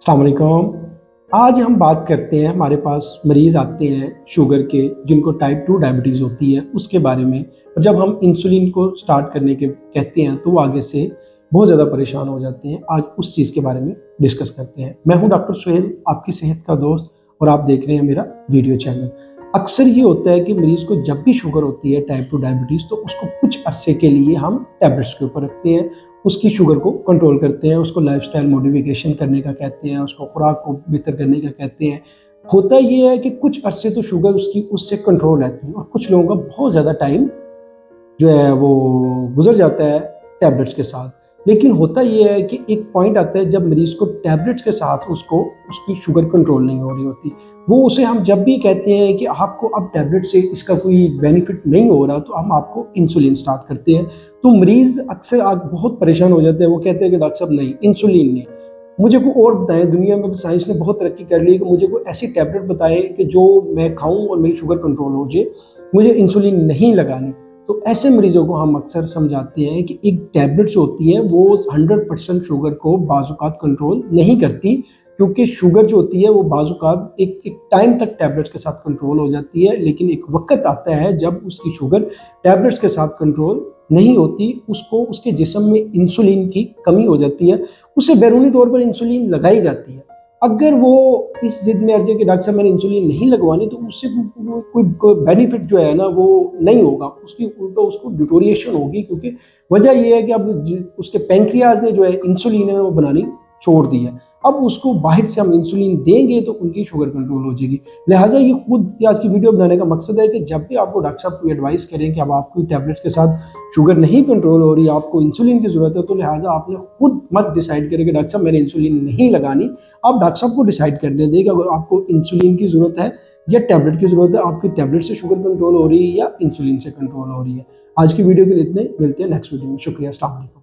अस्सलाम वालेकुम। आज हम बात करते हैं, हमारे पास मरीज़ आते हैं शुगर के, जिनको टाइप 2 डायबिटीज़ होती है, उसके बारे में। और जब हम इंसुलिन को स्टार्ट करने के कहते हैं तो वो आगे से बहुत ज़्यादा परेशान हो जाते हैं। आज उस चीज़ के बारे में डिस्कस करते हैं। मैं हूं डॉक्टर सुहेल, आपकी सेहत का दोस्त, और आप देख रहे हैं मेरा वीडियो चैनल। अक्सर ये होता है कि मरीज़ को जब भी शुगर होती है टाइप 2 डायबिटीज़, तो उसको कुछ अरसे के लिए हम टैबलेट्स के ऊपर रखते हैं, उसकी शुगर को कंट्रोल करते हैं, उसको लाइफ़स्टाइल मॉडिफ़िकेशन करने का कहते हैं, उसको खुराक को बेहतर करने का कहते हैं। होता ये है कि कुछ अरसे तो शुगर उसकी उससे कंट्रोल रहती है, और कुछ लोगों का बहुत ज़्यादा टाइम जो है वो गुज़र जाता है टैबलेट्स के साथ। लेकिन होता ये है कि एक पॉइंट आता है जब मरीज़ को टैबलेट्स के साथ उसको उसकी शुगर कंट्रोल नहीं हो रही होती। वो उसे हम जब भी कहते हैं कि आपको अब टैबलेट से इसका कोई बेनिफिट नहीं हो रहा, तो हम आपको इंसुलिन स्टार्ट करते हैं। तो मरीज़ अक्सर बहुत परेशान हो जाते हैं, वो कहते हैं कि डॉक्टर साहब नहीं, इंसुलिन नहीं। मुझे कोई और बताएँ, दुनिया में साइंस ने बहुत तरक्की कर ली है, कि मुझे कोई ऐसी टैबलेट बताएँ कि जो मैं खाऊँ और मेरी शुगर कंट्रोल हो जाए, मुझे इंसुलिन नहीं लगानी। तो ऐसे मरीजों को हम अक्सर समझाते हैं कि एक टैबलेट जो होती है वो 100% शुगर को बाज़-औक़ात कंट्रोल नहीं करती, क्योंकि शुगर जो होती है वो बाज़-औक़ात एक एक टाइम तक टैबलेट्स के साथ कंट्रोल हो जाती है, लेकिन एक वक़्त आता है जब उसकी शुगर टैबलेट्स के साथ कंट्रोल नहीं होती, उसको उसके जिस्म में इंसुलिन की कमी हो जाती है, उसे बैरूनी तौर पर इंसुलिन लगाई जाती है। अगर वो इस ज़िद में अड़ जाए कि डॉक्टर साहब मैंने इंसुलिन नहीं लगवानी, तो उससे कोई बेनिफिट जो है ना वो नहीं होगा, उसकी उल्टा उसको डिटोरिएशन होगी, क्योंकि वजह ये है कि अब उसके पैंक्रियाज ने जो है इंसुलिन है वो बनानी छोड़ दी है। अब उसको बाहर से हम इंसुलिन देंगे तो उनकी शुगर कंट्रोल हो जाएगी। लिहाजा ये खुद ये आज की वीडियो बनाने का मकसद है कि जब भी आपको डॉक्टर साहब कोई एडवाइस करें कि अब आपकी टैबलेट्स के साथ शुगर नहीं कंट्रोल हो रही, आपको इंसुलिन की ज़रूरत है, तो लिहाजा आपने खुद मत डिसाइड करें कि डॉक्टर साहब मैंने इंसुलिन नहीं लगानी। आप डॉक्टर साहब को डिसाइड करने दें कि अगर आपको इंसुलिन की ज़रूरत है या टैबलेट की ज़रूरत है, आपकी टैबलेट से शुगर कंट्रोल हो रही है या इंसुलिन से कंट्रोल हो रही है। आज की वीडियो के लिए इतने, मिलते हैं नेक्स्ट वीडियो में। शुक्रिया, अस्सलाम वालेकुम।